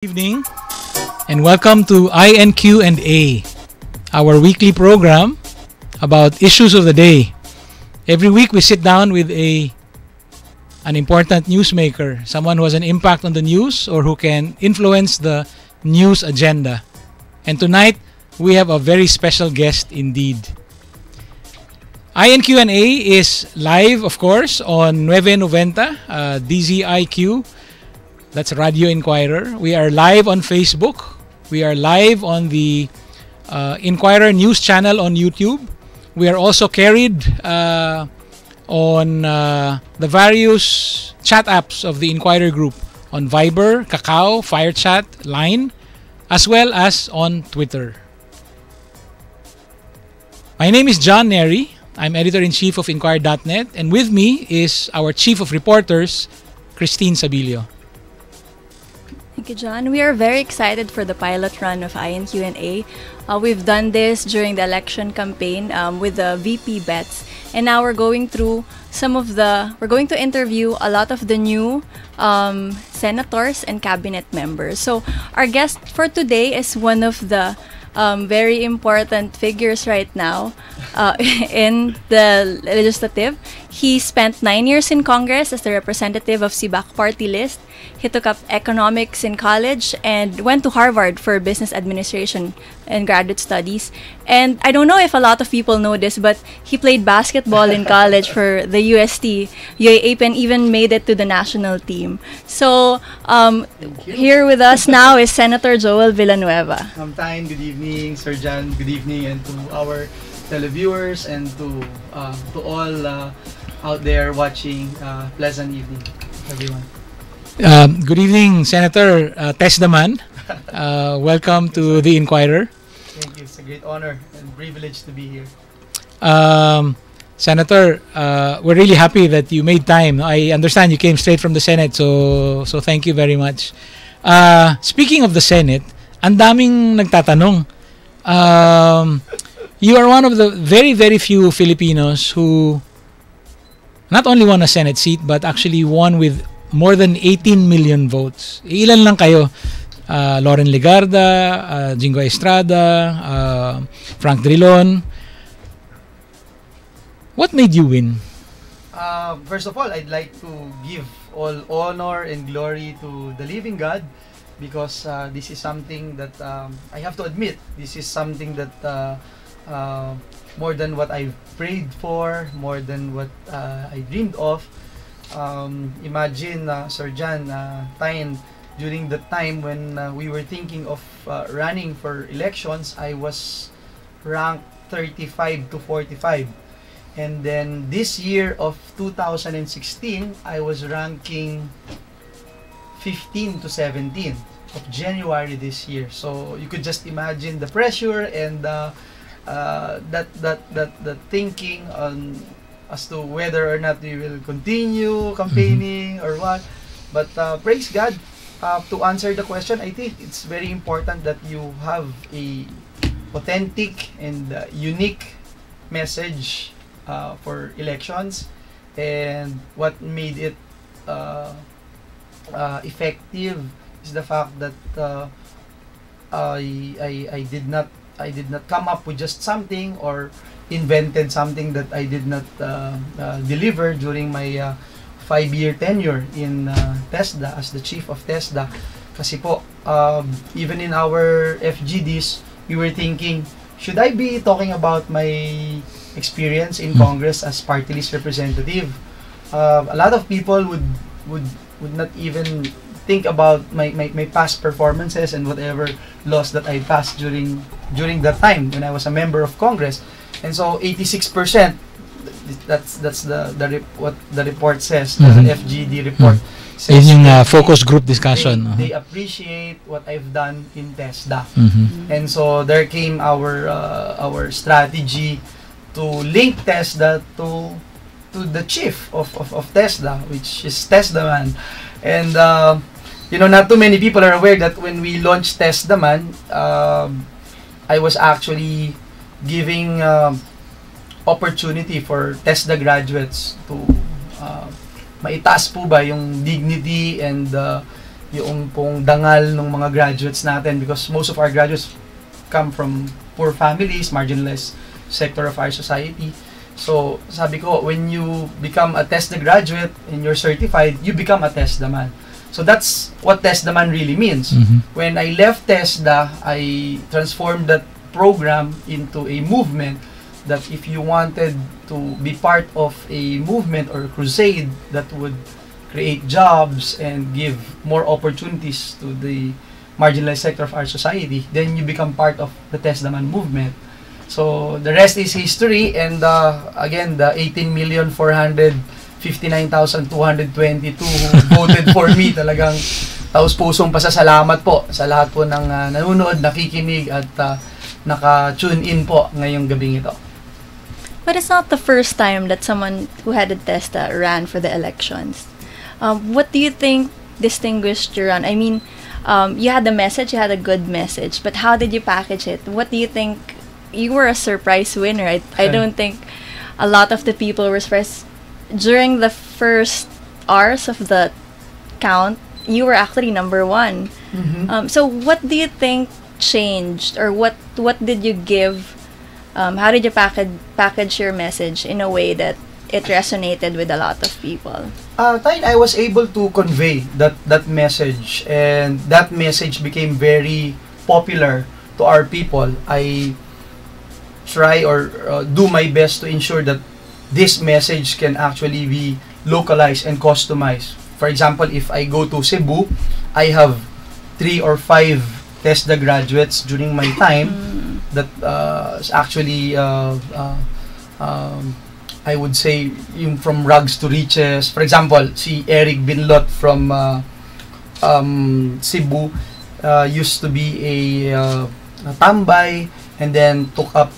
Evening and welcome to INQ and A, our weekly program about issues of the day. Every week we sit down with an important newsmaker, someone who has an impact on the news or who can influence the news agenda. And tonight we have a very special guest indeed. INQ and A is live, of course, on 990 DZIQ. That's Radio Inquirer. We are live on Facebook. We are live on the Inquirer News channel on YouTube. We are also carried on the various chat apps of the Inquirer group on Viber, Kakao, FireChat, Line, as well as on Twitter. My name is John Neri. I'm editor-in-chief of Inquirer.net, and with me is our chief of reporters, Christine Sabilio. Thank you, John. We are very excited for the pilot run of INQ&A. We've done this during the election campaign with the VP bets, and now we're going through we're going to interview a lot of the new senators and cabinet members. So our guest for today is one of the very important figures right now in the legislative. He spent 9 years in Congress as the representative of SIBAC party list. He took up economics in college and went to Harvard for business administration and graduate studies. And I don't know if a lot of people know this, but he played basketball in college for the UST. UAAP and even made it to the national team. So here with us now is Senator Joel Villanueva. Time, good evening, Sir John, good evening, and to our televiewers and to all out there watching. Pleasant evening, everyone. Good evening, Senator Tess Daman. Welcome to the Inquirer. Thank you. It's a great honor and privilege to be here. Senator, we're really happy that you made time. I understand you came straight from the Senate, so thank you very much. Speaking of the Senate, ang daming nagtatanong. You are one of the very, very few Filipinos who not only won a Senate seat but actually won with more than 18 million votes. Ilan lang kayo? Loren Legarda, Jingo Estrada, Frank Drilon. What made you win? First of all, I'd like to give all honor and glory to the living God, because this is something that I have to admit, this is something that more than what I prayed for, more than what I dreamed of. Imagine, Sir John, during the time when we were thinking of running for elections, I was ranked 35 to 45. And then this year of 2016, I was ranking 15 to 17 of January this year. So you could just imagine the pressure and that thinking on as to whether or not we will continue campaigning or what. But praise God, to answer the question, I think it's very important that you have a authentic and unique message for elections. And what made it effective is the fact that I did not come up with just something or invented something that I did not deliver during my 5-year tenure in TESDA as the chief of TESDA. Kasi po, even in our FGDs, we were thinking, should I be talking about my experience in Congress as party list representative? A lot of people would not even think about my past performances and whatever laws that I passed during that time when I was a member of Congress. And so 86%, that's what the report says, the FGD report says. Yun yung focus group discussion. They appreciate what I've done in TESDA. And so there came our strategy to link TESDA to the chief of TESDA, which is TESDA Man. And not too many people are aware that when we launched TESDA Man, I was actually giving opportunity for TESDA graduates to maitaas po ba yung dignity and yung pong dangal ng mga graduates natin, because most of our graduates come from poor families, marginalized sector of our society. So, sabi ko, when you become a TESDA graduate and you're certified, you become a TESDA man. So, that's what TESDA man really means. When I left TESDA, I transformed that program into a movement that if you wanted to be part of a movement or a crusade that would create jobs and give more opportunities to the marginalized sector of our society, then you become part of the TESDA man movement. So, the rest is history, and again, the 18,459,222 who voted for me, talagang taus-pusong pasasalamat po sa lahat po ng nanonood, nakikinig, at naka-tune in po ngayong gabing ito. But it's not the first time that someone who had a TESDA ran for the elections. What do you think distinguished your run? I mean, you had a message, you had a good message, but how did you package it? What do you think? You were a surprise winner. I don't think a lot of the people were surprised. During the first hours of the count, you were actually number one. So what do you think changed, or what did you give? How did you package your message in a way that it resonated with a lot of people? I was able to convey that message, and that message became very popular to our people. I try or do my best to ensure that this message can actually be localized and customized. For example, if I go to Cebu, I have 3 or 5 TESDA graduates during my time that actually I would say yung from rags to riches. For example, si Eric Binlot from Cebu used to be a tambay, and then took up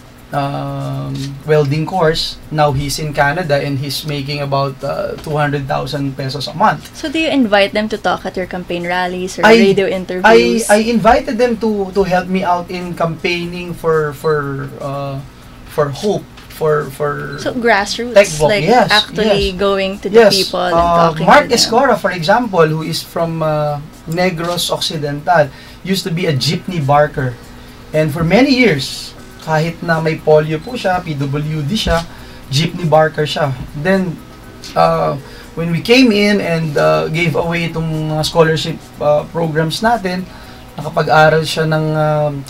welding course. Now he's in Canada and he's making about 200,000 pesos a month. So do you invite them to talk at your campaign rallies or radio interviews? I invited them to help me out in campaigning for hope, for so grassroots, like yes, actually yes. going to the people and talking Mark to them. Escora, for example, who is from Negros Occidental, used to be a jeepney barker, and for many years, kahit na may polio po siya, PWD siya, jeepney barker siya. Then when we came in and gave away itong scholarship programs natin, nakapag-aral siya ng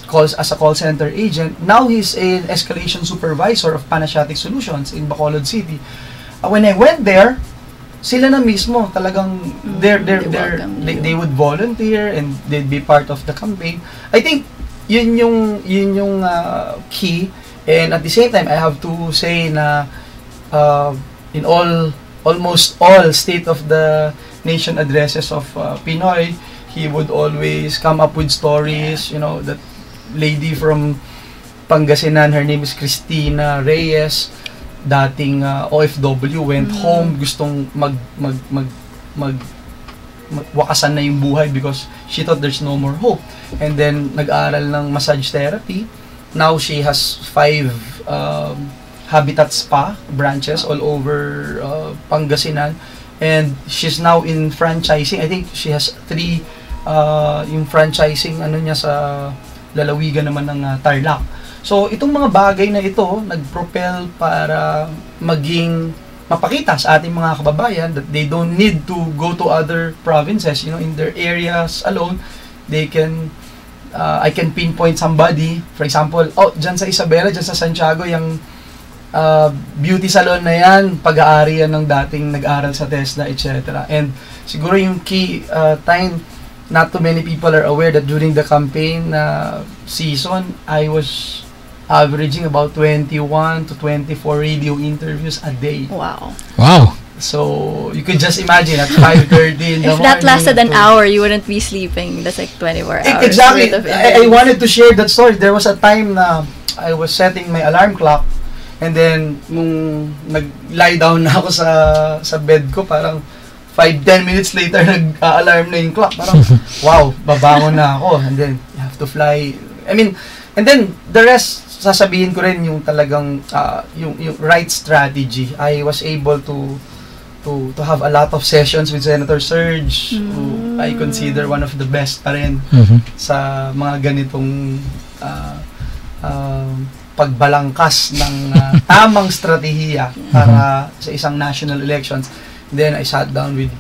calls as a call center agent. Now he's an escalation supervisor of Panasiatic Solutions in Bacolod City. When I went there, sila na mismo talagang they would volunteer and they'd be part of the campaign. I think yun yung key, and at the same time I have to say na in almost all state of the nation addresses of Pinoy, he would always come up with stories. You know, that lady from Pangasinan, her name is Cristina Reyes, dating OFW, went home, gustong wakasan na yung buhay because she thought there's no more hope. And then nag-aral ng massage therapy. Now she has 5 Habitat Spa branches all over Pangasinan, and she's now in franchising. I think she has 3 yung franchising niya sa lalawigan naman ng Tarlac. So itong mga bagay na ito nagpropel para maging mapakita sa ating mga kababayan that they don't need to go to other provinces. You know, in their areas alone, they can I can pinpoint somebody. For example, dyan sa Isabela, dyan sa Santiago, yung beauty salon na yan, pag-aari yan ng dating nag-aral sa TESDA, etc. And siguro yung key time, not too many people are aware that during the campaign season, I was averaging about 21 to 24 radio interviews a day. Wow. So you could just imagine at 5:30 in the morning. If that lasted an hour, you wouldn't be sleeping. That's like 24 hours. Exactly. I wanted to share that story. There was a time na I was setting my alarm clock, and then nung nag-lie down na ako sa bed ko, parang 5-10 minutes later nag-alarm na yung clock. Parang wow, babangon na ako, and then you have to fly. I mean, and then the rest, sasabihin ko rin yung talagang yung right strategy. I was able to have a lot of sessions with Senator Serge, who I consider one of the best pa rin sa mga ganitong pagbalangkas ng tamang strategiya para sa isang national elections. Then I sat down with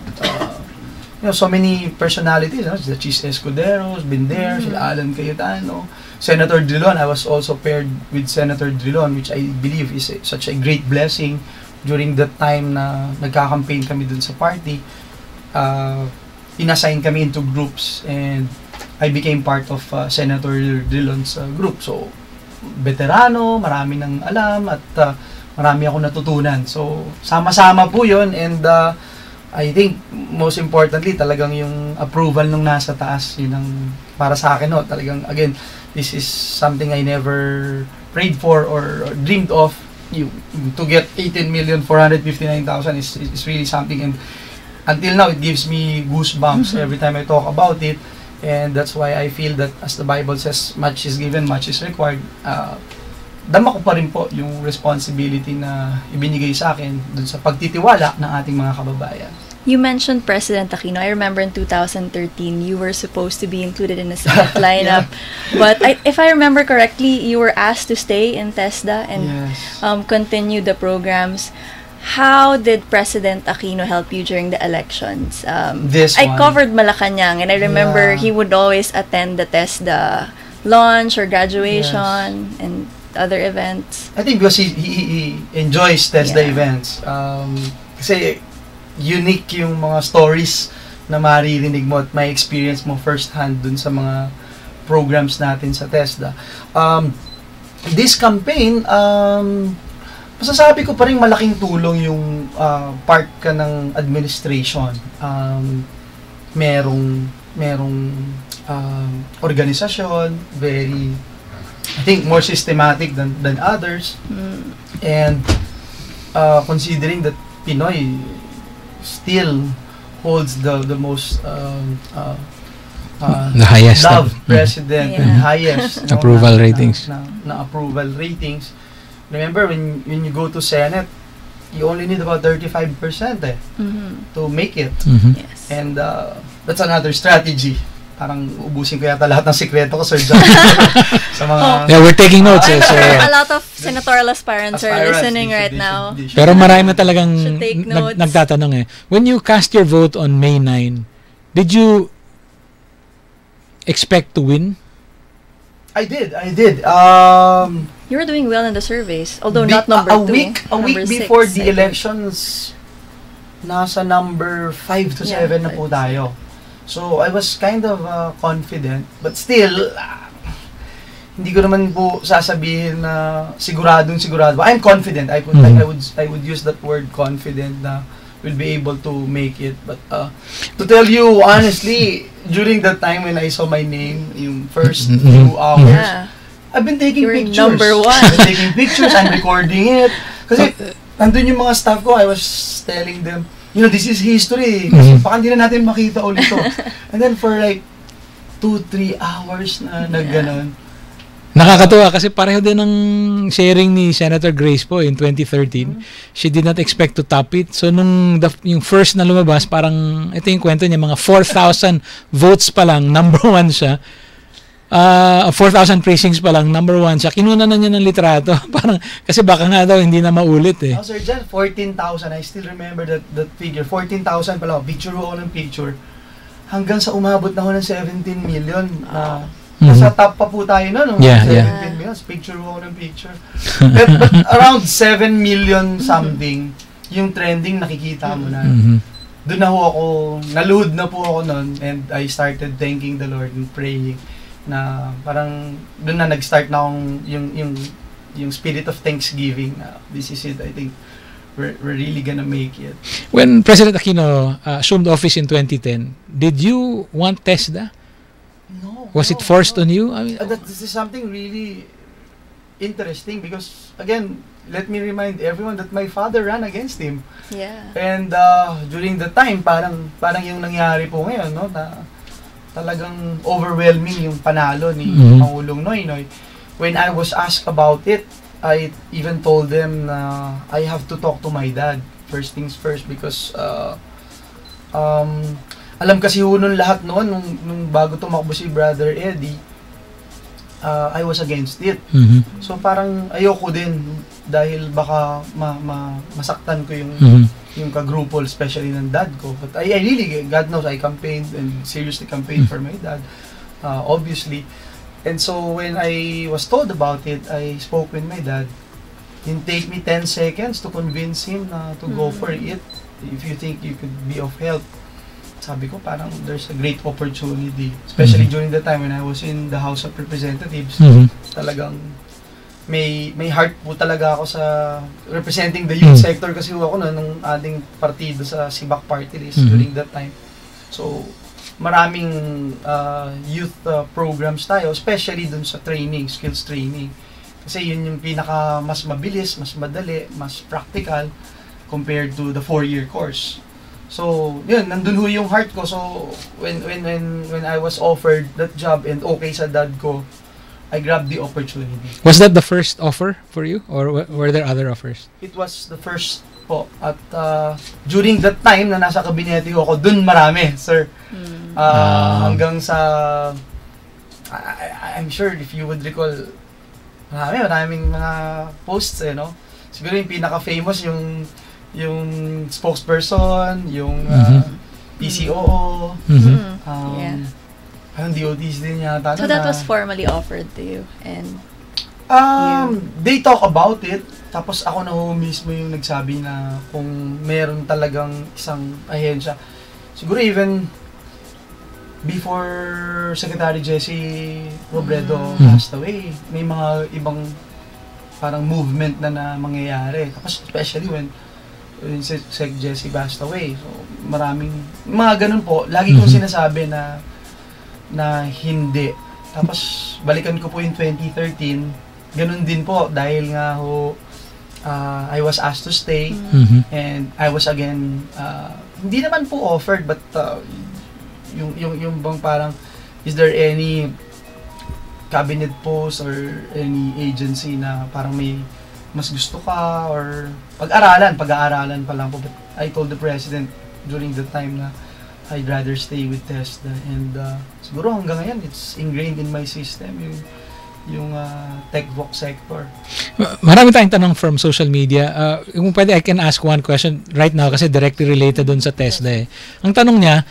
so many personalities, the Chis Escuderos, been there, sila Alan Cayetano, Senator Drilon. I was also paired with Senator Drilon, which I believe is such a great blessing during the time na nagka-campaign kami dun sa party. Inassign kami into groups and I became part of Senator Drilon's group. So, veterano, marami nang alam at marami ako natutunan. So, sama-sama po yun and I think most importantly talagang yung approval nung nasa taas yun ang para sa akin talagang again this is something I never prayed for or dreamed of. To get 18,459,000 is really something, and until now it gives me goosebumps every time I talk about it. And that's why I feel that as the Bible says, much is given, much is required. Dama ko pa rin po yung responsibility na ibinigay sa akin dun sa pagtitiwala ng ating mga kababayan. You mentioned President Aquino. I remember in 2013, you were supposed to be included in the Senate lineup. But if I remember correctly, you were asked to stay in TESDA and continue the programs. How did President Aquino help you during the elections? I covered Malacanang, and I remember he would always attend the TESDA launch or graduation and other events. I think because he enjoys TESDA events. Kasi unique yung mga stories na maririnig mo at may experience mo firsthand dun sa mga programs natin sa TESDA. This campaign, masasabi ko pa rin malaking tulong yung part ka ng administration. Merong organisasyon, very, I think, more systematic than others. And considering that Pinoy still holds the most the highest loved president and highest approval ratings. Na approval ratings. Remember when you go to Senate, you only need about 35% to make it. Yes. And that's another strategy. Parang ubusin ko yata lahat ng sikreto ko, Sir John. Sa mga we're taking notes. I'm sure a lot of senatorial aspirants are listening right now. Pero marami na talagang nagtatanong When you cast your vote on May 9, did you expect to win? I did. You were doing well in the surveys, although not number 2. A week before the elections, nasa number 5 to 7 na po tayo. So, I was kind of confident, but still, hindi ko naman po sasabihin na siguradong sigurado. I'm confident. I would use that word confident na we'll be able to make it. But to tell you honestly, during that time when I saw my name, yung first few hours, I've been taking pictures. Number 1. I've been taking pictures and recording it. Kasi nandun yung mga staff ko, I was telling them, this is history. Baka hindi na natin makita ulit to. And then for like 2-3 hours na nagganon. Nakakatuwa kasi pareho din ng sharing ni Senator Grace po in 2013. She did not expect to top it. So yung first na lumabas, parang ito yung kwento niya, mga 4,000 votes pa lang, number 1 siya. 4,000 precincts pa lang, number 1 siya. Kinuna na niya ng litrato. Parang, kasi baka nga daw, hindi na maulit Sir John, 14,000. I still remember that figure. 14,000 pala. Picture ko ng picture. Hanggang sa umabot na ho ng 17 million. Nasa top pa po tayo na, 17 million. Picture ko ng picture. but around 7 million something, yung trending nakikita mo na. Doon na ho ako, naluhod na po ako noon, and I started thanking the Lord and praying. Na parang doon na nag-start na akong yung spirit of thanksgiving. This is it. I think we're really gonna make it. When President Aquino assumed office in 2010, did you want TESDA? No. Was it forced on you? I mean, this is something really interesting because again, let me remind everyone that my father ran against him. Yeah. And during the time, parang yung nangyari po ngayon, na talagang overwhelming yung panalo ni Pangulong Noynoy. When I was asked about it, I even told them na I have to talk to my dad, first things first, because alam kasi nun lahat noon, nung bago tumakbo si Brother Eddie, I was against it. So parang ayoko din dahil baka masaktan ko yung kagrupo, especially ng dad ko. But I really, God knows, I campaigned and seriously campaigned for my dad, obviously. And so when I was told about it, I spoke with my dad. It take me 10 seconds to convince him to go for it if you think you could be of help. Sabi ko, parang there's a great opportunity, especially during the time when I was in the House of Representatives. Talagang may heart po talaga ako sa representing the youth sector kasi ako nung ating partido sa Sibak Party List during that time. So, maraming youth programs tayo, especially dun sa training, skills training. Kasi yun yung pinaka mas mabilis, mas madali, mas practical compared to the 4-year course. So, yun, nandun ho yung heart ko. So, when I was offered that job and okay sa dad ko, I grabbed the opportunity. Was that the first offer for you, or were there other offers? It was the first po. At during that time na nasa kabinete ko ako, dun marami, sir. Hanggang sa, I'm sure if you would recall, maraming mga posts, no? Siguro yung pinaka-famous yung spokesperson, yung PCOO, ang DOTs din yata. So that was formally offered to you, and they talk about it, tapos ako na ho mismo yung nagsabi na kung meron talagang isang ahensya. Siguro even before Secretary Jesse Robredo passed away, may mga ibang parang movement na mangyayari. Tapos especially when Sec Jesse passed away. So, maraming, mga ganun po. Lagi kong sinasabi na hindi. Tapos, balikan ko po yung 2013. Ganun din po. Dahil nga ho, I was asked to stay. And I was again, hindi naman po offered, but yung bang parang, is there any cabinet post or any agency na parang may mas gusto ka, or pag-aaralan pa lang po. But I told the President during the time na I'd rather stay with TESDA, and siguro hanggang ngayon it's ingrained in my system yung TechVoc sector. Marami tayong tanong from social media. Kung pwede, I can ask one question right now kasi directly related dun sa TESDA. Ang tanong niya,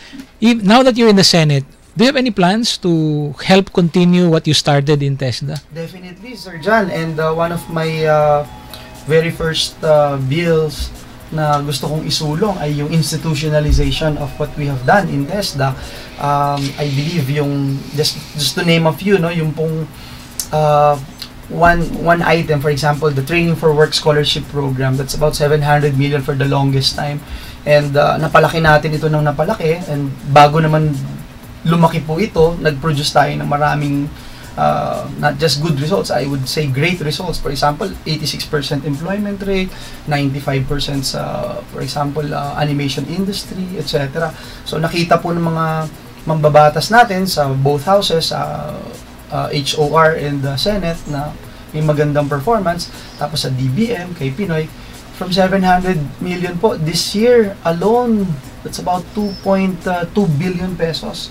now that you're in the Senate, do you have any plans to help continue what you started in TESDA? Definitely, Sir John. And one of my very first bills na gusto kong isulong ay yung institutionalization of what we have done in TESDA. I believe yung, just to name a few, no, yung pong one item, for example, the Training for Work Scholarship Program, that's about 700 million for the longest time. And napalaki natin ito ng napalaki, and bago naman lumaki po ito, nag-produce tayo ng maraming not just good results, I would say great results. For example, 86% employment rate, 95% sa, for example, animation industry, etc. So nakita po ng mga mambabatas natin sa both houses, HOR and the Senate, na may magandang performance. Tapos sa DBM, kay Pinoy, from 700 million po, this year alone, that's about 2.2 billion pesos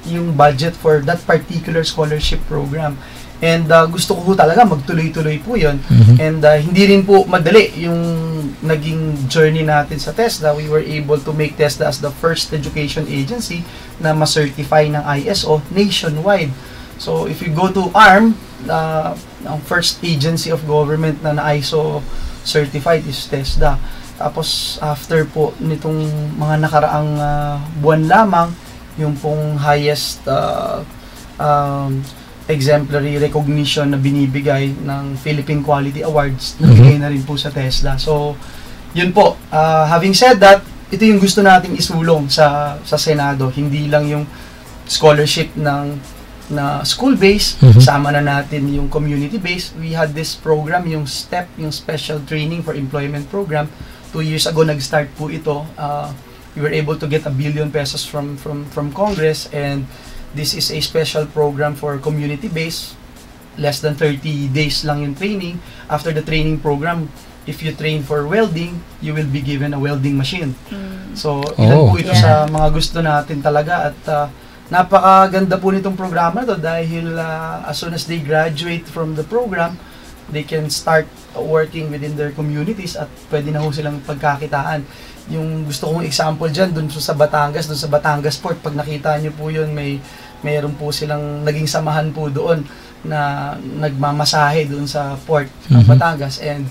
yung budget for that particular scholarship program. And gusto ko talaga magtuloy-tuloy po yun. And hindi rin po madali yung naging journey natin sa TESDA. We were able to make TESDA as the first education agency na ma-certify ng ISO nationwide. So if you go to ARM, ang first agency of government na ISO certified is TESDA. Tapos after po nitong mga nakaraang buwan lamang, yung pong highest exemplary recognition na binibigay ng Philippine Quality Awards, nabigay na rin po sa TESDA. So, yun po. Having said that, ito yung gusto nating isulong sa Senado. Hindi lang yung scholarship na school-based, sama na natin yung community-based. We had this program, yung STEP, yung Special Training for Employment Program. 2 years ago, nag-start po ito. We were able to get 1 billion pesos from Congress, and this is a special program for community-based. Less than 30 days lang yung training. After the training program, if you train for welding, you will be given a welding machine. So, ilan po ito Yeah. sa mga gusto natin talaga at napakaganda po nitong programa to dahil as soon as they graduate from the program, they can start working within their communities at pwede na ho silang pagkakitaan. Yung gusto kong example dyan, dun sa Batangas Port, pag nakita nyo po yun, mayroon po silang naging samahan po doon na nagmamasahe doon sa port ng Batangas, and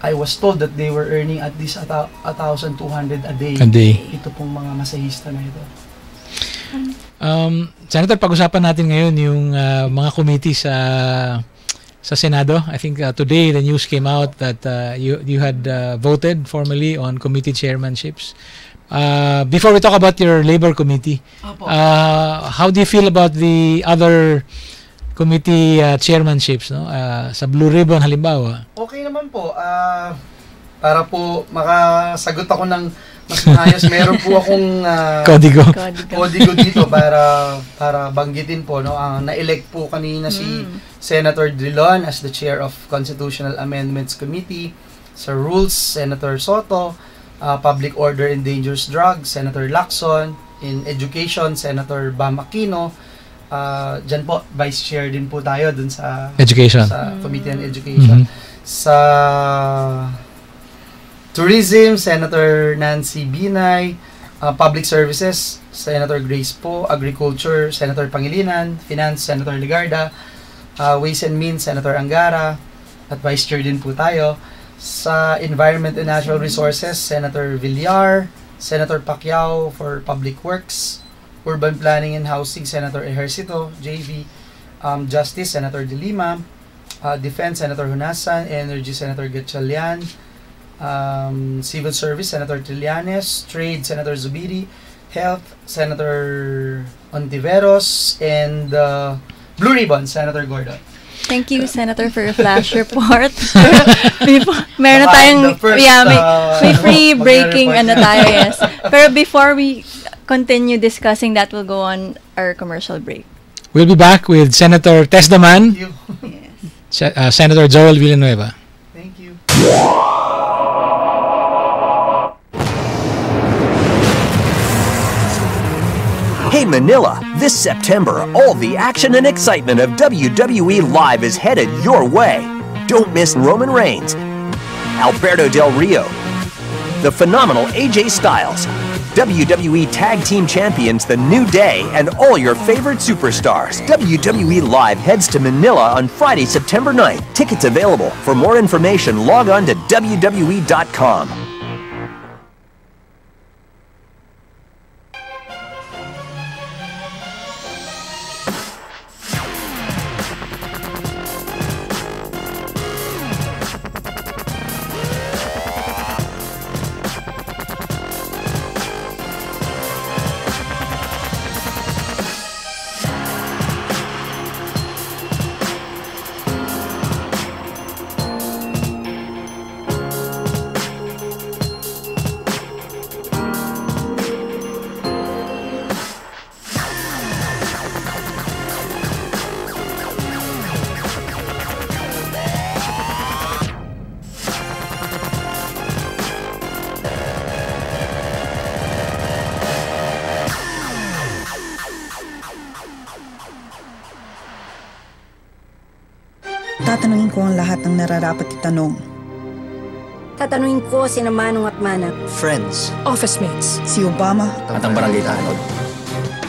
I was told that they were earning at least 1,200 a day. Ito pong mga masahista na ito. Senator, pag-usapan natin ngayon yung mga committee sa Senado. I think today the news came out that you had voted formally on committee chairmanships. Before we talk about your labor committee, how do you feel about the other committee chairmanships, no? Sa Blue Ribbon halimbawa? Okay naman po. Para po makasagot ako ng mas maayos, meron po akong kodigo dito para banggitin po, no. Na-elect po kanina si Senator Drilon as the chair of Constitutional Amendments Committee. Sa Rules, Senator Soto. Public Order and Dangerous Drugs, Senator Lacson. In Education, Senator Bam Aquino. Dyan po, Vice Chair din po tayo dun sa Education, sa Committee on Education. Sa Tourism, Senator Nancy Binay. Public Services, Senator Grace Poe. Agriculture, Senator Pangilinan. Finance, Senator Ligarda. Ways and Means, Senator Angara. At Vice Chair din po tayo. Sa Environment and Natural Resources, Senator Villar. Senator Pacquiao for Public Works. Urban Planning and Housing, Senator Ejercito, JV. Justice, Senator De Lima. Defense, Senator Hunasan. Energy, Senator Gatchalian. Civil Service, Senator Trillanes. Trade, Senator Zubiri. Health, Senator Ontiveros. And Blue Ribbon, Senator Gordon. Thank you, Senator, for your flash report. Meron na Baka tayong, the first, may free breaking magre-report. tayo, yes. Pero before we continue discussing that, we'll go on our commercial break. We'll be back with Senator Tess Daman, Thank you. Senator Joel Villanueva. Thank you. Hey Manila, this September, all the action and excitement of WWE Live is headed your way. Don't miss Roman Reigns, Alberto Del Rio, the phenomenal AJ Styles, WWE Tag Team Champions The New Day, and all your favorite superstars. WWE Live heads to Manila on Friday, September 9th. Tickets available. For more information, log on to WWE.com. Tatanungin ko ang lahat ng nararapat itanong. Tatanungin ko sina Manong at Manang. Friends. Office mates. Si Obama At ang barangay tanod.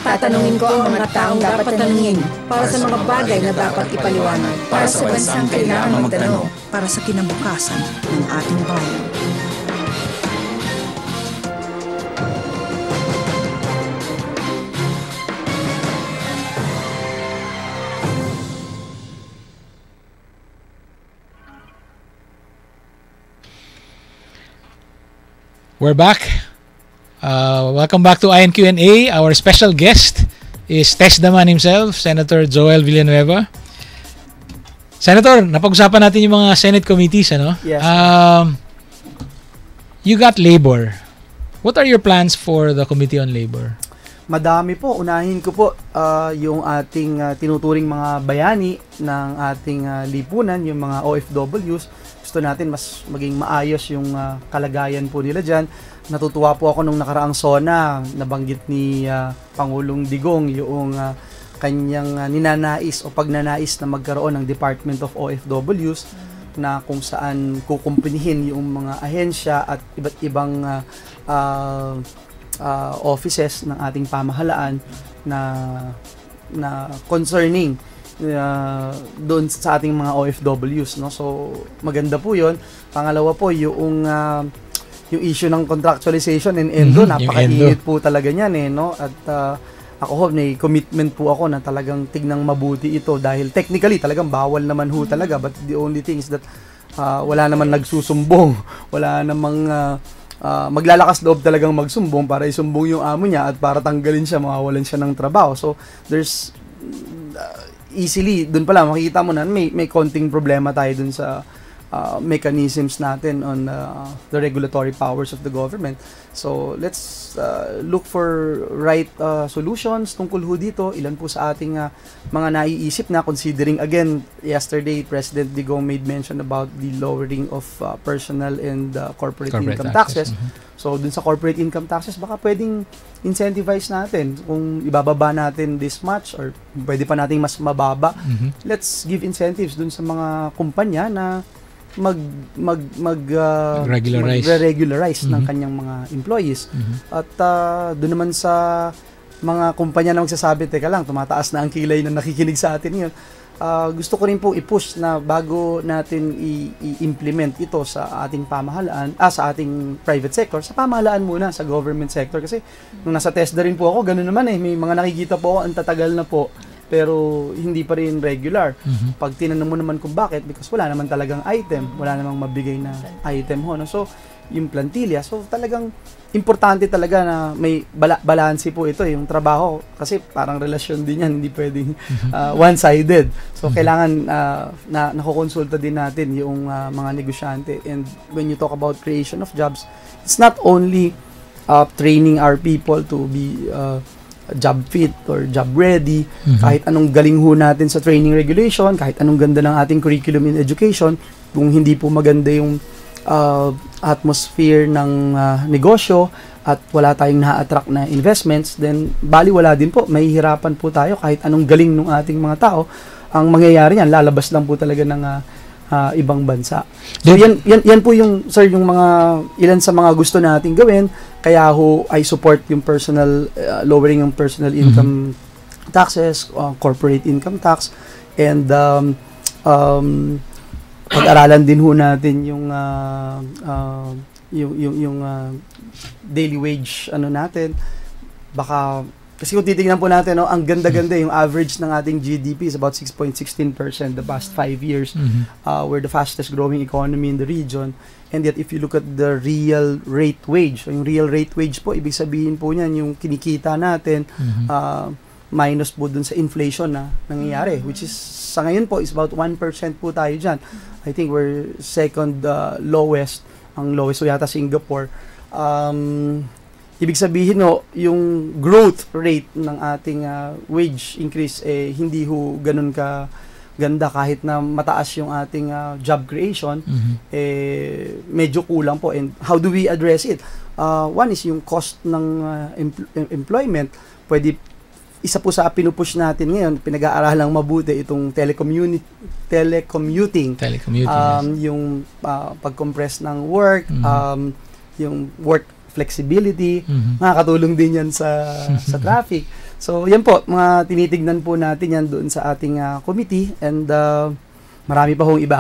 Tatanungin ko ang mga taong dapat tanungin para sa mga bagay na dapat ipaliwanag. Para sa bansang kailangan magtanong. para sa kinabukasan ng ating bayan. We're back. Welcome back to INQ&A. Our special guest is Tess Daman himself, Senator Joel Villanueva. Senator, napag-usapan natin yung mga Senate committees, ano? Yes. You got labor. What are your plans for the Committee on Labor? Madami po. Unahin ko po yung ating tinuturing mga bayani ng ating lipunan, yung mga OFWs. gusto natin mas maging maayos yung kalagayan po nila dyan. Natutuwa po ako nung nakaraang SONA, nabanggit ni Pangulong Digong yung kanyang ninanais o pagnanais na magkaroon ng Department of OFWs na kung saan kukumpunihin yung mga ahensya at iba't ibang offices ng ating pamahalaan na concerning doon sa ating mga OFWs, no? So maganda po 'yon. Pangalawa po yung issue ng contractualization and ENDO, napakainit po talaga niyan no? At ako ho, may commitment po ako na talagang tignang mabuti ito dahil technically talagang bawal naman ho talaga, but the only thing is that wala naman nagsusumbong, wala namang maglalakas loob talagang magsumbong para isumbong yung amo niya at para tanggalin siya, mawawalan siya ng trabaho. So there's easily, dun pala makikita mo na may konting problema tayo dun sa mechanisms natin on the regulatory powers of the government. So let's look for right solutions tungkol ho dito. Ilan po sa ating mga naiisip na, considering again yesterday President Digong made mention about the lowering of personal and corporate income taxes. So dun sa corporate income taxes, baka pwedeng incentivize natin kung ibababa natin this much or pwede pa nating mas mababa. Let's give incentives dun sa mga kumpanya na regularize ng kanyang mga employees. At doon naman sa mga kumpanya na magsasabi, teka lang, tumataas na ang kilay na nakikinig sa atin ngayon. Gusto ko rin po i-push na bago natin i-implement ito sa ating pamahalaan, sa ating private sector, sa pamahalaan muna, sa government sector. Kasi nung nasa TESDA rin po ako, ganun naman may mga nakikita po ako, ang tatagal na po, pero hindi pa rin regular. Pag tinanong mo naman kung bakit, because wala naman talagang item, wala namang mabigay na item ho. No? So, yung plantilla, so talagang importante talaga na may balanse po ito, yung trabaho, kasi parang relasyon din yan, hindi pwedeng one-sided. So, kailangan na nakukonsulta din natin yung mga negosyante. And when you talk about creation of jobs, it's not only training our people to be job fit or job ready, kahit anong galing ho natin sa training regulation, kahit anong ganda ng ating curriculum in education, kung hindi po maganda yung atmosphere ng negosyo at wala tayong na-attract na investments, then baliwala din po, mahihirapan po tayo kahit anong galing ng ating mga tao. Ang mangyayari yan, lalabas lang po talaga ng ibang bansa. So yan po yung sir, yung mga ilan sa mga gusto nating gawin. Kaya ho I support yung personal lowering yung personal income taxes, corporate income tax, and pag-aralan din ho natin yung daily wage natin. Baka kasi kung titingnan po natin, ang ganda-ganda, yung average ng ating GDP is about 6.16% the past 5 years. We're the fastest growing economy in the region. And yet, if you look at the real rate wage, so yung real rate wage po, ibig sabihin po niyan, yung kinikita natin, minus po dun sa inflation na nangyayari, which is, sa ngayon po, is about 1% po tayo dyan. I think we're second lowest, ang lowest, so yata Singapore. Ibig sabihin yung growth rate ng ating wage increase hindi ho ganun ka ganda kahit na mataas yung ating job creation, medyo kulang po. And how do we address it? One is yung cost ng employment. Pwede, isa po sa pinupush natin ngayon, pinag-aaralang mabuti itong telecommuting. Yes. Yung pag-compress ng work, yung work flexibility, makakatulong din yan sa traffic. So, yan po, mga tinitignan po natin yan doon sa ating committee, and marami pa hong iba.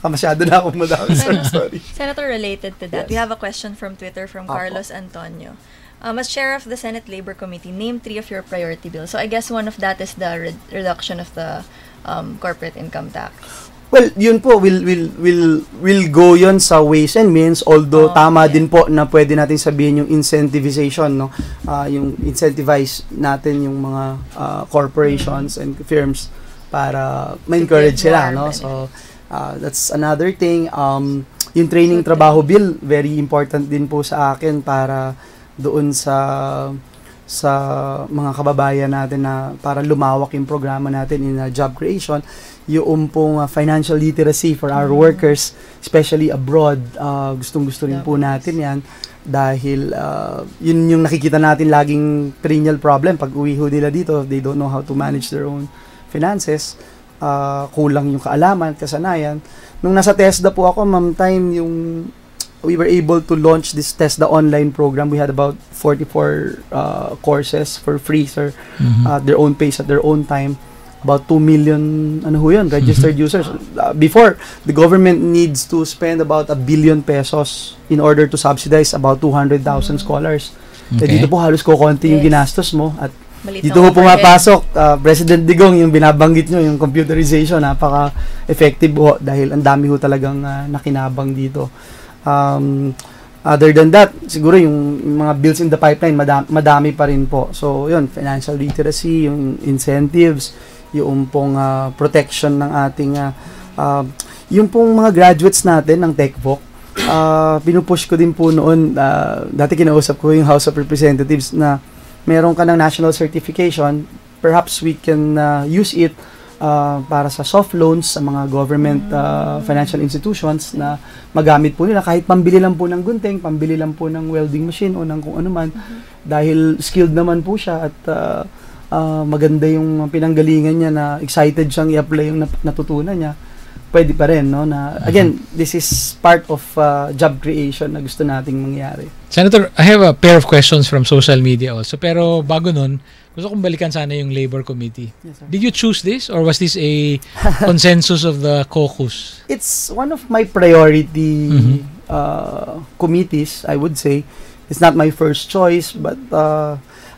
Masyado na akong madami. Sorry. Senator, related to that, Yes. we have a question from Twitter from Carlos Antonio. As chair of the Senate Labor Committee, name 3 of your priority bills. So, I guess one of that is the reduction of the corporate income tax. Well, yun po, will go yun sa ways and means, although tama din po na pwede natin sabihin yung incentivization, no? Yung incentivize natin yung mga corporations and firms para ma-encourage sila, no? So, that's another thing. Yung training trabaho bill, very important din po sa akin para doon sa sa mga kababayan natin na para lumawak yung programa natin in job creation, yung pong financial literacy for our workers, especially abroad. Gustong-gusto rin po natin yan dahil yun yung nakikita natin laging perennial problem pag uwi ho nila dito, they don't know how to manage their own finances, kulang yung kaalaman, kasanayan. Nung nasa TESDA po ako, ma'am, we were able to launch this TESDA online program. We had about 44 courses for free, sir, at their own pace, at their own time. About 2 million registered users. Before, the government needs to spend about 1 billion pesos in order to subsidize about 200,000 scholars. Okay. Dito po halos kukonti yung ginastos mo. At Maliit dito na po pumapasok, President Digong, yung binabanggit nyo, yung computerization, napaka-effective ho dahil ang dami ho talagang nakinabang dito. Other than that, siguro yung mga bills in the pipeline, madami pa rin po. So, yun, financial literacy, yung incentives, yung pong protection ng ating, yung pong mga graduates natin ng TechVoc, pinupush ko din po noon, dati kinausap ko yung House of Representatives na meron ka ng national certification, perhaps we can use it para sa soft loans sa mga government financial institutions na magamit po nila kahit pambili lang po ng gunting, pambili lang po ng welding machine o ng kung ano man, dahil skilled naman po siya at maganda yung pinanggalingan niya na excited siyang i-apply yung natutunan niya, pwede pa rin, no? Na, again, this is part of job creation na gusto nating mangyari. Senator, I have a pair of questions from social media also. Pero bago nun, gusto kong balikan sana yung Labor Committee. Yes, sir. Did you choose this or was this a consensus of the caucus? It's one of my priority committees, I would say. It's not my first choice, but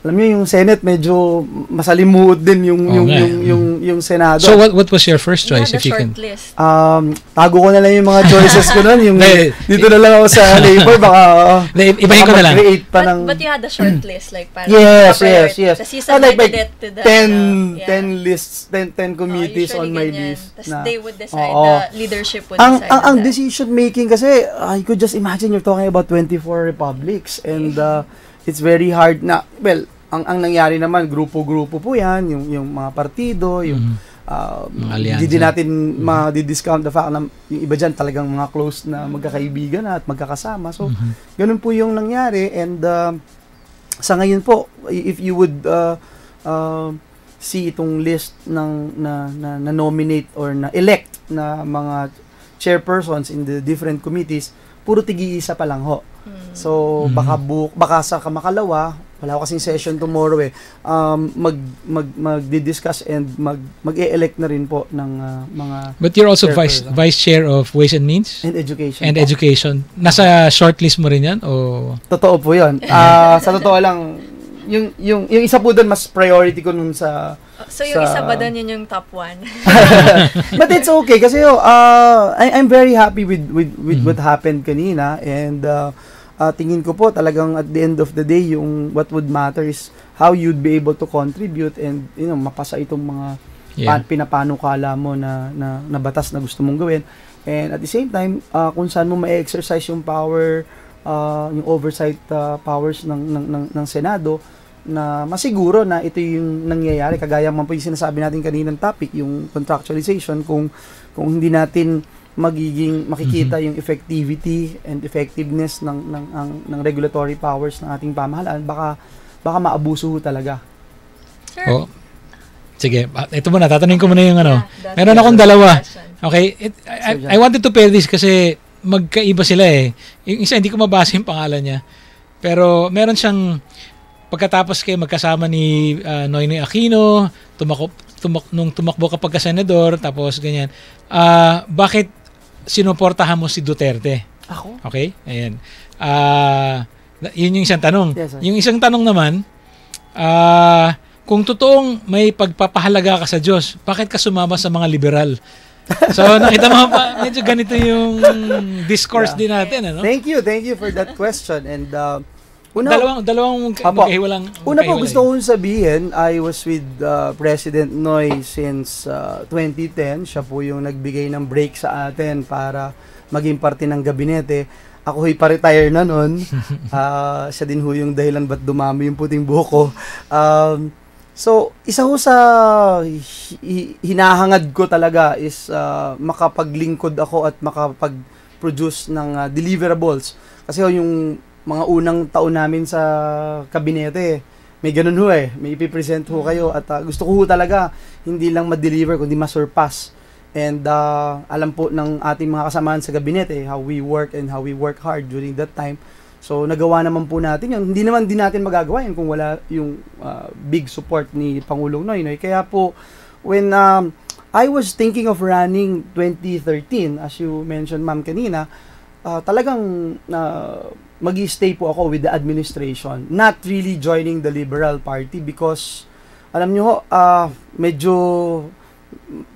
alam niyo yung Senate medyo masalimuot din yung Senado. So what was your first choice, if you can? List. Tago ko na lang yung mga choices ko nun, yung dito na lang ako sa labor, baka ibahin ko na lang. Create pa ng But you had the short list, like parang yes. Tapos you submitted it to the 10 lists, 10 committees on my list. Tapos they would decide, the leadership would decide. Ang decision making kasi, I could just imagine you're talking about 24 republics and it's very hard na, well, ang nangyari naman, grupo-grupo po yan, yung mga partido, yung hindi natin ma-discount the fact na yung iba dyan talagang mga close na magkakaibigan at magkakasama. So, ganun po yung nangyari and sa ngayon po, if you would see itong list ng na nominate or na elect na mga chairpersons in the different committees, puro tigi-isa pa lang ho. So, baka sa makalawa, wala ko kasing session tomorrow magdi-discuss and mag-e-elect na rin po ng mga But you're also vice chair of Ways and Means? and Education. And Education. Nasa shortlist mo rin yan? O? Totoo po yun. Sa totoo lang, yung isa po doon, mas priority ko nun sa... So, yung isa ba doon, yun yung top 1? But it's okay kasi I'm very happy with what happened kanina and tingin ko po talagang at the end of the day yung what would matter is how you'd be able to contribute and mapasa itong mga pinapanukala mo na batas na gusto mong gawin and at the same time kung saan mo ma-exercise yung power yung oversight powers ng Senado na masiguro na ito yung nangyayari kagaya man po yung sinasabi natin kaninang topic yung contractualization kung hindi natin makikita yung effectivity and effectiveness ng regulatory powers ng ating pamahalaan, baka maabuso talaga. Sure. Sige, ito muna, tatanungin ko muna yung meron akong dalawa. Okay, I wanted to pair this kasi magkaiba sila eh. Yung isa, hindi ko mabasa yung pangalan niya. Pero meron siyang, pagkatapos kayo magkasama ni Noynoy Aquino, nung tumakbo ka pagka-senador, tapos ganyan, bakit sinuportahan mo si Duterte? Ako? Okay? Ayan. Yun yung isang tanong. Yes, sir. Yung isang tanong naman, kung totoong may pagpapahalaga ka sa Diyos, bakit ka sumama sa mga liberal? So, nakita mo pa, medyo ganito yung discourse din natin. Ano? Thank you for that question. And dalawang magkahiwalang. Una po gusto kong sabihin, I was with President Noy since 2010. Siya po yung nagbigay ng break sa atin para maging parte ng gabinete. ako ho'y pa-retire na nun. Siya din ho yung dahilan ba't dumami yung puting buhok ko. So, isa ho sa hinahangad ko talaga is makapaglingkod ako at makapag-produce ng deliverables. Kasi ho, yung mga unang taon namin sa kabinete, may ganun ho may ipipresent ho kayo at gusto ko ho talaga hindi lang ma-deliver kundi ma-surpass. And alam po ng ating mga kasamahan sa gabinete how we work and how we work hard during that time. So, nagawa naman po natin yun. Hindi naman din natin magagawa yun kung wala yung big support ni Pangulong Noynoy. Kaya po, when I was thinking of running 2013, as you mentioned, ma'am, kanina, talagang mag-i-stay po ako with the administration. Not really joining the Liberal Party because, alam nyo, medyo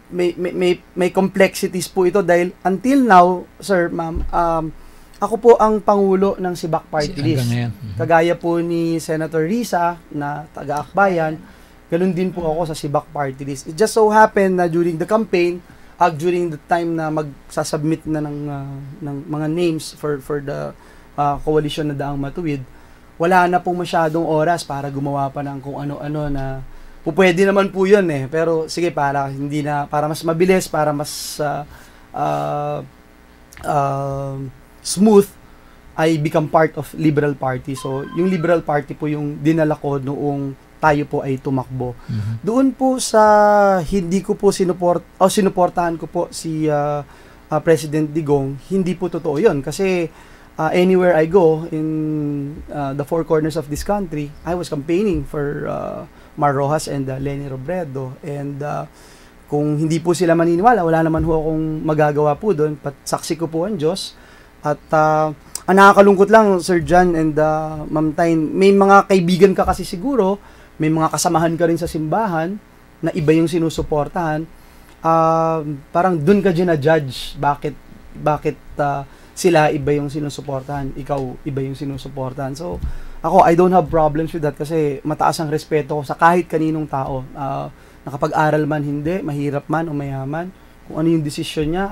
may complexities po ito dahil until now, sir, ma'am, ako po ang pangulo ng Sibak Party List. Kagaya po ni Senator Risa na taga-Akbayan, ganun din po ako sa Sibak Party List. It just so happened na during the campaign, during the time na magsasubmit na ng mga names for the coalition na Daang Matuwid, wala na pong masyadong oras para gumawa pa ng kung ano-ano na pwede naman po yun pero sige para mas mabilis, para mas smooth, I become part of Liberal Party. So, yung Liberal Party po yung dinala ko noong tayo po ay tumakbo. Doon po sa hindi ko po sinuportahan ko po si President Digong, hindi po totoo yun. Kasi anywhere I go in the four corners of this country, I was campaigning for Mar Rojas and Leni Robredo. And kung hindi po sila maniniwala, wala naman ho akong magagawa po doon. Saksi ko po ang Diyos. At ang nakakalungkot lang, Sir John and Ma'am Tyne, may mga kaibigan ka kasi siguro, may mga kasamahan ka rin sa simbahan na iba yung sinusuportahan. Parang dun ka judge bakit sila iba yung sinusuportahan, ikaw iba yung sinusuportahan. So, ako, I don't have problems with that kasi mataas ang respeto ko sa kahit kaninong tao. Nakapag-aral man, hindi, mahirap man o mayaman, kung ano yung desisyon niya,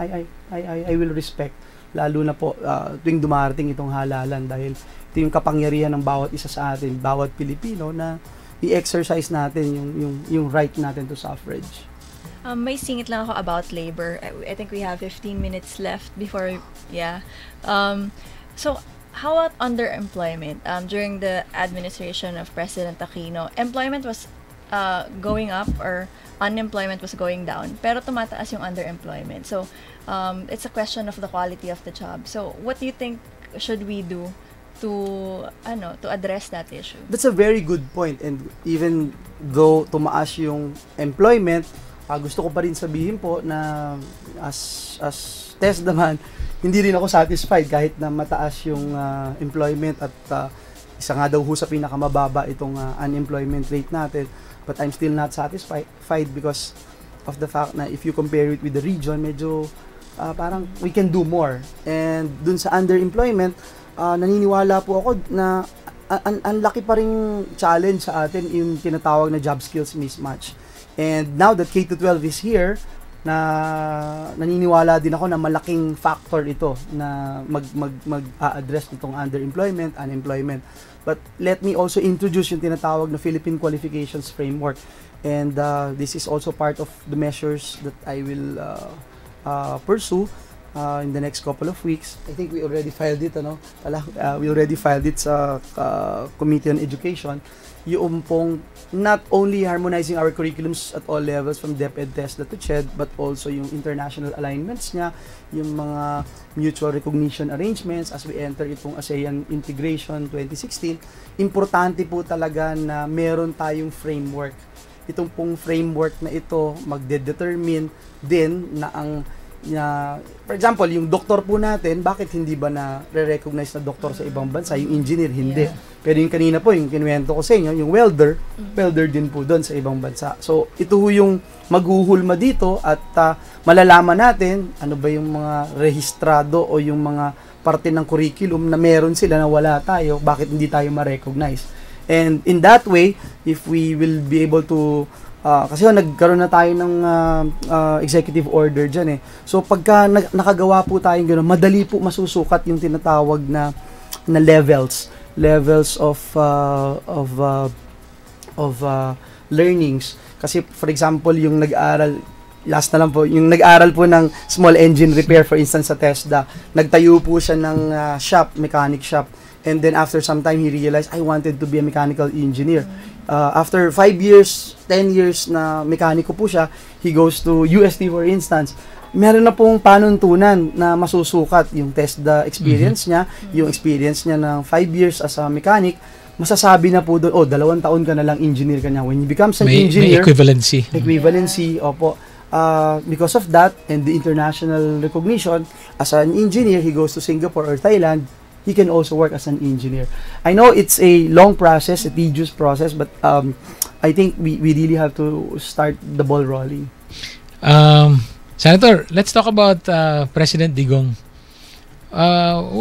I will respect. Lalo na po tuwing dumarating itong halalan dahil ito yung kapangyarihan ng bawat isa sa atin, bawat Pilipino na i-exercise natin yung right natin to suffrage. May singit lang ako about labor. I think we have 15 minutes left before, so, how about underemployment? During the administration of President Aquino, employment was going up or unemployment was going down, pero tumataas yung underemployment. So, it's a question of the quality of the job. So, what do you think should we do to address that issue? That's a very good point. And even though tumaas yung employment, gusto ko pa rin sabihin po na as test naman, hindi rin ako satisfied kahit na mataas yung employment at isa nga daw ho sa pinakamababa itong unemployment rate natin. But I'm still not satisfied because of the fact na if you compare it with the region, medyo parang we can do more. And dun sa underemployment, naniniwala po ako na ang laki pa ring challenge sa atin yung tinatawag na job skills mismatch. And now that K-12 is here, naniniwala din ako na malaking factor ito na mag-address nitong underemployment, unemployment. But let me also introduce yung tinatawag na Philippine Qualifications Framework. And this is also part of the measures that I will pursue in the next couple of weeks. I think we already filed it, we already filed it sa Committee on Education. Yung pong not only harmonizing our curriculums at all levels from DepEd, TESDA to CHED, but also yung international alignments niya, yung mga mutual recognition arrangements as we enter itong ASEAN Integration 2016. Importante po talaga na meron tayong framework. Itong pong framework na ito magde-determine din na for example, yung doktor po natin, bakit hindi ba na re-recognize na doktor sa ibang bansa? Yung engineer, hindi. Pero yung kanina po, yung kinuwento ko sa inyo, yung welder din po doon sa ibang bansa. So, ito ho yung maghuhulma dito at malalaman natin ano ba yung mga rehistrado o yung mga parte ng curriculum na meron sila na wala tayo, bakit hindi tayo ma-recognize. And in that way, if we will be able to Kasi nagkaroon na tayo ng executive order dyan eh. So pagka nakagawa po tayong gano'n, madali po masusukat yung tinatawag na levels of learnings. Kasi for example, yung nag-aaral po ng small engine repair, for instance sa TESDA, nagtayo po siya ng mechanic shop. And then after some time, he realized, I wanted to be a mechanical engineer. After 5 years, 10 years na mekaniko po siya, he goes to UST for instance. Meron na pong panuntunan na masusukat yung TESDA experience niya, yung experience niya ng 5 years as a mechanic. Masasabi na po doon, 2 taon ka na lang engineer ka niya. When you become an engineer, may equivalency. Equivalency, opo. Because of that and the international recognition, as an engineer, he goes to Singapore or Thailand, he can also work as an engineer. I know it's a long process, a tedious process, but I think we really have to start the ball rolling. Senator, let's talk about President Digong.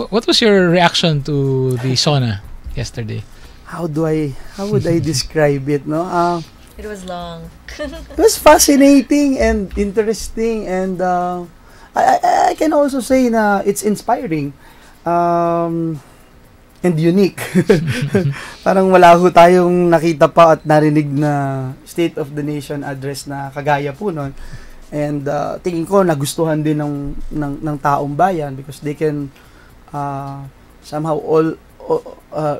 What was your reaction to the SONA yesterday? How would I describe it? No, It was long. it was fascinating and interesting, and I can also say na it's inspiring. And unique. Parang wala ho tayong nakita pa at narinig na State of the Nation address na kagaya po nun. And tingin ko nagustuhan din ng taong bayan because they can somehow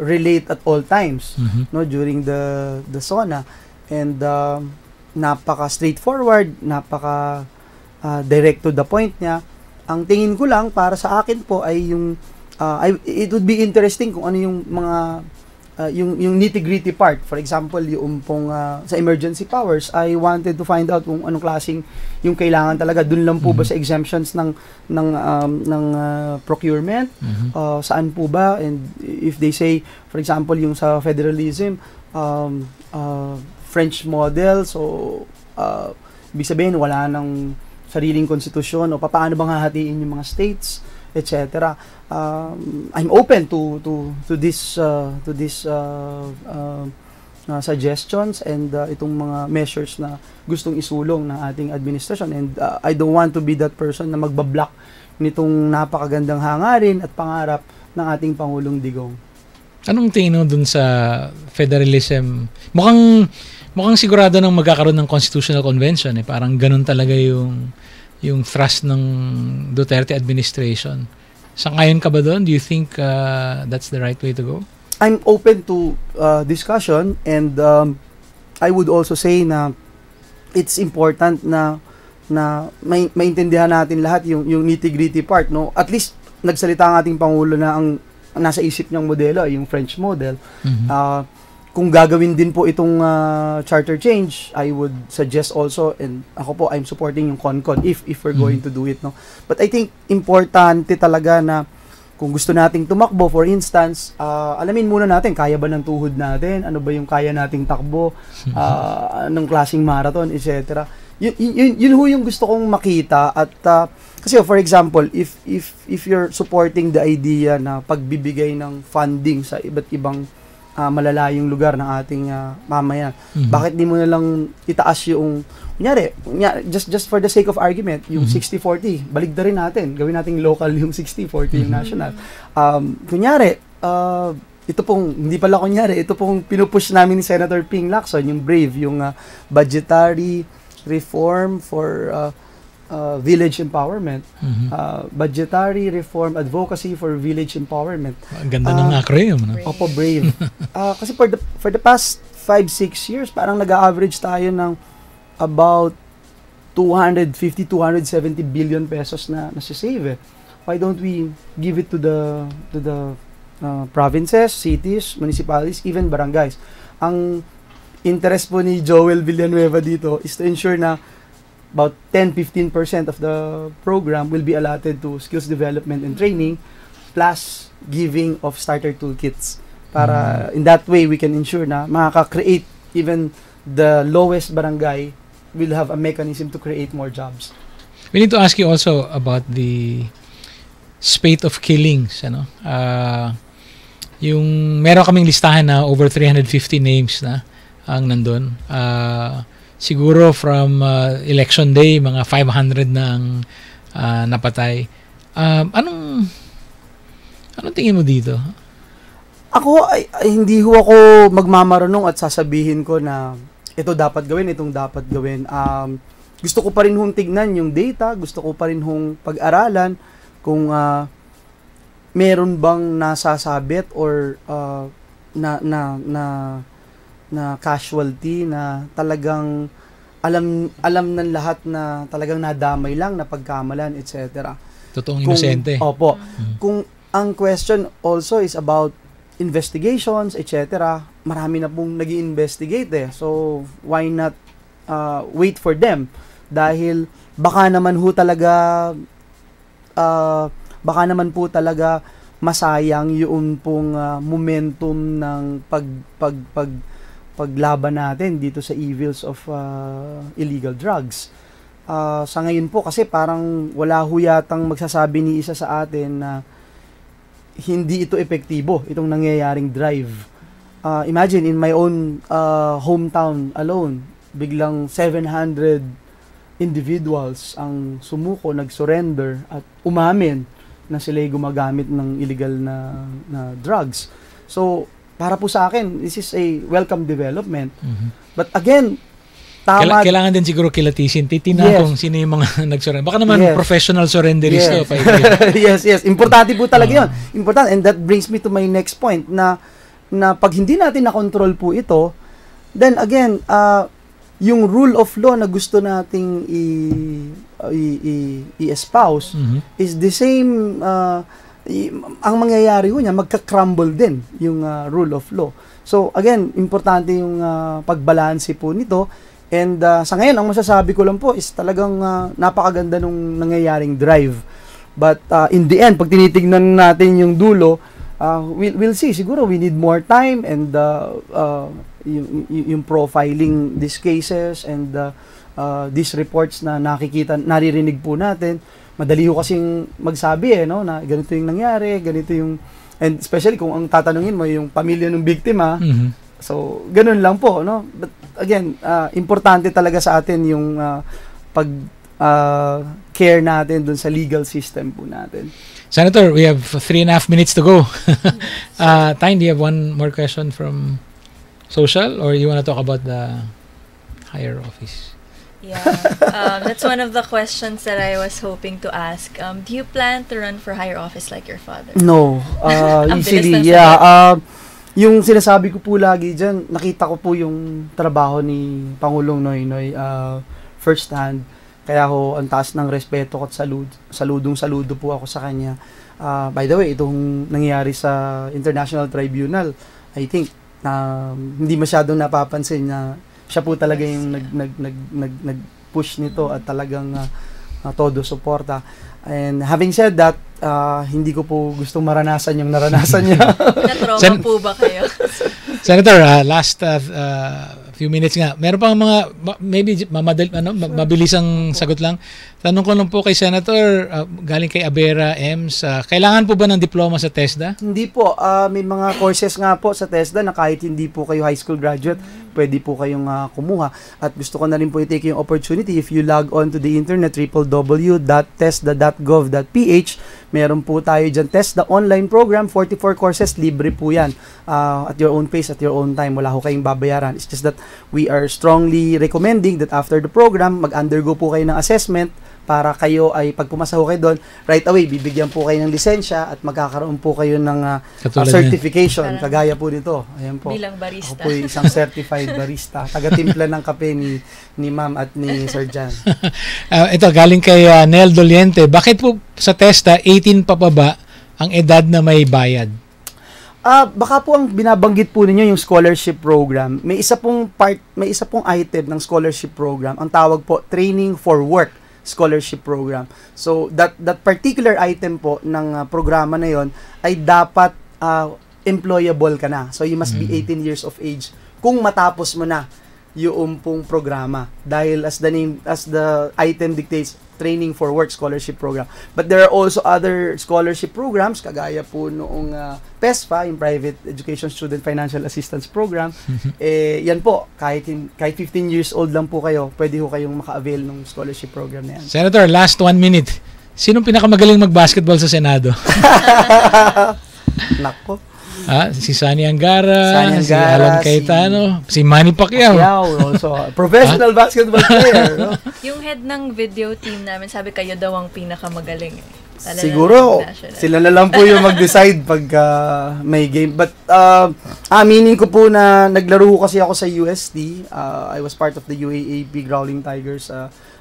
relate at all times, no, during the SONA. And napaka straightforward, napaka direct to the point niya. Ang tingin ko lang para sa akin po ay yung it would be interesting kung ano yung mga yung nitty-gritty part. For example, yung pong sa emergency powers, I wanted to find out kung anong klaseng yung kailangan talaga. Dun lang po ba sa exemptions ng procurement? Saan po ba? And if they say, for example, yung sa federalism, French model, so ibig sabihin wala nang sariling konstitusyon o paano bang hahatiin yung mga states, etc. I'm open to this suggestions and itong mga measures na gustong isulong ng ating administration, and I don't want to be that person na magbablock nitong napakagandang hangarin at pangarap ng ating Pangulong Digong. Anong tingin mo dun sa federalism? Mukhang sigurado nang magkakaroon ng constitutional convention eh. Parang ganun talaga yung thrust ng Duterte administration. Sang-ayon ka ba doon? Do you think that's the right way to go? I'm open to discussion, and I would also say na it's important na maintindihan natin lahat yung nitty-gritty part, no? At least nagsalita ang ating Pangulo na ang nasa isip niyang modelo yung French model. Kung gagawin din po itong charter change, I would suggest also, and ako po, I'm supporting yung CONCON if we're going to do it, no. But I think importante talaga na kung gusto nating tumakbo, for instance, alamin muna natin, kaya ba ng tuhod natin? Ano ba yung kaya nating takbo? Anong klaseng marathon, etc. Yun ho yung gusto kong makita. At kasi for example, if you're supporting the idea na pagbibigay ng funding sa iba't ibang malalayong lugar ng ating mamayan, bakit di mo na lang itaas yung kunyari, just for the sake of argument, yung 60-40, balik rin natin, gawin nating local yung 60-40 yung national. Kunyari, ito pong, hindi pala kunyari, ito pong pinupush namin ni Senator Ping Lacson, yung BRAVE, yung budgetary reform for village empowerment, budgetary reform advocacy for village empowerment. Ang ganda ng acronym, no? Opo, BRAVE. Kasi for the past 5-6 years, parang nag-average tayo ng about 250-270 billion pesos na nasisave. Why don't we give it to the provinces, cities, municipalities, even barangays? Ang interest po ni Joel Villanueva dito is to ensure na about 10-15% of the program will be allotted to skills development and training, plus giving of starter toolkits. Para in that way, we can ensure na makaka-create even the lowest barangay will have a mechanism to create more jobs. We need to ask you also about the spate of killings. Ano? Yung meron kaming listahan na over 350 names na ang nandun. siguro from election day, mga 500 na ang napatay. Anong tingin mo dito? Ako, hindi ho ako magmamarunong at sasabihin ko na ito dapat gawin, itong dapat gawin. Gusto ko pa rin hong tignan yung data, gusto ko pa rin hong pag-aralan kung meron bang nasasabit or na casualty na talagang alam ng lahat na talagang nadamay lang, na pagkamalan, etc. Totoong inosente. Opo. Kung ang question also is about investigations, etc., marami na pong nag-i-investigate eh. So, why not wait for them? Dahil baka naman po talaga masayang yung pong momentum ng paglaban natin dito sa evils of illegal drugs. Sa ngayon po kasi parang wala ho yatang magsasabi ni isa sa atin na hindi ito epektibo, itong nangyayaring drive. Imagine, in my own hometown alone, biglang 700 individuals ang sumuko, nag-surrender at umamin na sila'y gumagamit ng illegal na drugs. So, para po sa akin, this is a welcome development. But again, tama. Kailangan din siguro kilatisin. Titina kung sino yung mga nag-surrender. Baka naman professional surrenderist to. Yes. Importante po talaga yun. Important. And that brings me to my next point na pag hindi natin na-control po ito, then again, yung rule of law na gusto nating i-espouse is the same. Ang mangyayari ho niya, magka-crumble din yung rule of law. So again, importante yung pagbalanse po nito. And sa ngayon, ang masasabi ko lang po is talagang napakaganda nung nangyayaring drive. But in the end, pag tinitignan natin yung dulo, we'll see. Siguro we need more time and yung profiling these cases and these reports na naririnig po natin. Madali ho kasing magsabi no, na ganito yung nangyari, ganito yung, and especially kung ang tatanungin mo yung pamilya ng biktima. So, ganun lang po, no? But again, importante talaga sa atin yung care natin dun sa legal system po natin. Senator, we have 3.5 minutes to go. Tyne, do you have one more question from social, or you want to talk about the higher office? Yeah, that's one of the questions that I was hoping to ask. Do you plan to run for higher office like your father? No. Easily, yung sinasabi ko po lagi dyan, nakita ko po yung trabaho ni Pangulong Noynoy first hand. Kaya ho, ang taas ng respeto at saludong-saludo po ako sa kanya. By the way, itong nangyayari sa International Tribunal, I think, hindi masyadong napapansin na siya po talaga yung nag-push nito at talagang todo suporta. And having said that, hindi ko po gustong maranasan yung naranasan niya. Na-trauma po ba kayo? Senator, last few minutes nga. Meron pang mga, maybe mabilis ang sagot lang. Tanong ko lang po kay Senator, galing kay Abera Ems, kailangan po ba ng diploma sa TESDA? Hindi po. May mga courses nga po sa TESDA na kahit hindi po kayo high school graduate, pwede po kayong kumuha. At gusto ko na rin po i-take yung opportunity, if you log on to the internet, www.tesda.gov.ph, meron po tayo dyan TESDA online program, 44 courses, libre po yan. At your own pace, at your own time, wala ho kayong babayaran. It's just that we are strongly recommending that after the program, mag-undergo po kayo ng assessment para kayo ay pag pumasa ho kayo doon, right away, bibigyan po kayo ng lisensya at magkakaroon po kayo ng certification. Kagaya po nito. Ayan po. Bilang barista. Ako po isang certified barista. Taga-timpla ng kape ni Ma'am at ni Sir Jan. Ito, galing kay Nel Doliente. Bakit po sa TESDA, 18 pa ba ang edad na may bayad? Baka po ang binabanggit po ninyo yung scholarship program. May isa pong item ng scholarship program. Ang tawag po, Training for Work Scholarship Program. So, that particular item po ng programa na yon ay dapat employable ka na. So, you must be 18 years of age kung matapos mo na yung pong programa. Dahil as the item dictates, training for work scholarship program. But there are also other scholarship programs, kagaya po noong PESFA, yung Private Education Student Financial Assistance Program. Yan po, kahit 15 years old lang po kayo, pwede ho kayong maka-avail ng scholarship program na yan. Senator, last 1 minute. Sinong pinakamagaling mag-basketball sa Senado? Nako. Si Sunny Angara, si Alan Cayetano, si Manny Pacquiao. Also professional basketball player. No? Yung head ng video team namin, sabi kayo daw ang pinakamagaling. Siguro, sila na lang po yung mag-decide pag may game. But, aminin ko po na naglaro kasi ako sa UST. I was part of the UAAP Growling Tigers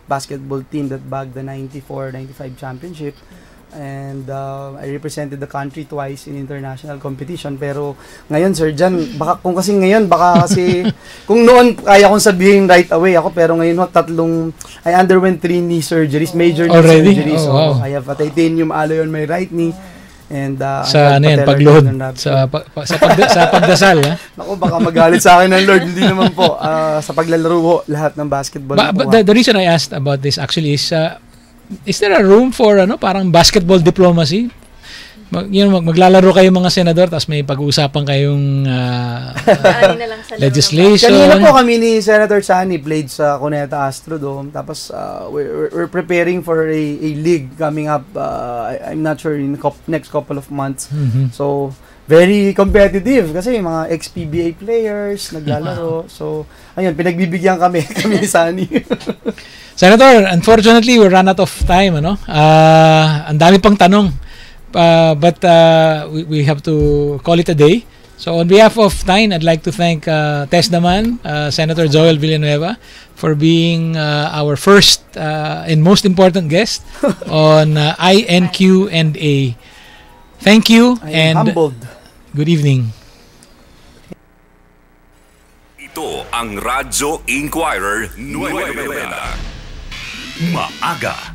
basketball team that bagged the 94-95 championship. And I represented the country twice in international competition. Pero ngayon, Sir Jan, baka kung noon kaya kong sabihin right away ako, pero ngayon I underwent 3 knee surgeries, major knee surgeries. So wow. I have a titanium alloy on my right knee. And sa pagluhod sa pagdasal. Naku, baka magalit sa akin ng Lord. Hindi naman po. Sa paglalaro ho, lahat ng basketball. But the reason I asked about this actually is there a room for parang basketball diplomacy? Maglalaro kayo mga senador, tapos may pag-uusapan kayong legislation. Kanina po kami ni Senator Sunny played sa Cuneta Astrodome. Tapos we're preparing for a league coming up. I'm not sure in the next couple of months. Mm-hmm. So very competitive kasi mga ex-PBA players naglalaro. So ayun, pinagbibigyan kami ni Sunny. Senator, unfortunately, we ran out of time. Ang dami pang tanong. But we have to call it a day. So on behalf of Tyne, I'd like to thank Tess Daman, Senator Joel Villanueva, for being our first and most important guest on INQ&A. Thank you and humbled. Good evening. Ito ang Radyo Inquirer Nueva Maaga